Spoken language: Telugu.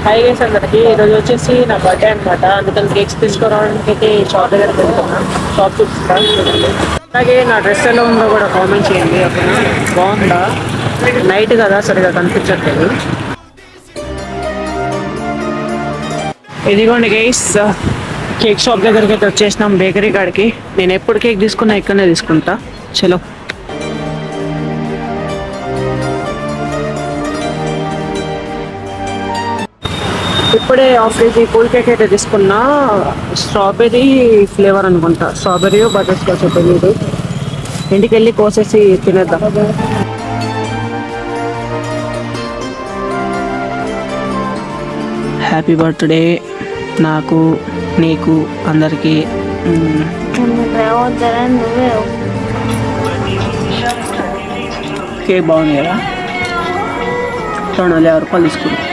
హాయ్ గైస్ అందరికి ఈరోజు వచ్చేసి నా బర్త్డే అనమాట. అందుకని కేక్స్ తీసుకురావడానికి అయితే షాప్ దగ్గరికి వెళ్తున్నా. షాప్ చూపిస్తాను చూడండి. అలాగే నా డ్రెస్ ఎలా ఉందో కూడా కామెంట్ చేయండి. ఓకేనా, బాగుందా? నైట్ కదా సరిగా కనిపించట్లేదు. ఇదిగోండి గైస్, కేక్ షాప్ దగ్గరికి అయితే వచ్చేసినాం, బేకరీ కాడికి. నేను ఎప్పుడు కేక్ తీసుకున్నా ఇక్కడనే తీసుకుంటా. చలో. ఇప్పుడే హాఫ్ కేజీ కూల్ కేక్ అయితే తీసుకున్నా. స్ట్రాబెర్రీ ఫ్లేవర్ అనుకుంటా, స్ట్రాబెర్రీ బటర్ స్కాచ్ తెలియదు. ఇంటికి వెళ్ళి కోసేసి తినేద్దాం. హ్యాపీ బర్త్డే నాకు, నీకు, అందరికీ. కేక్ బాగుంది కదా, 250 రూపాయలు తీసుకున్నాం.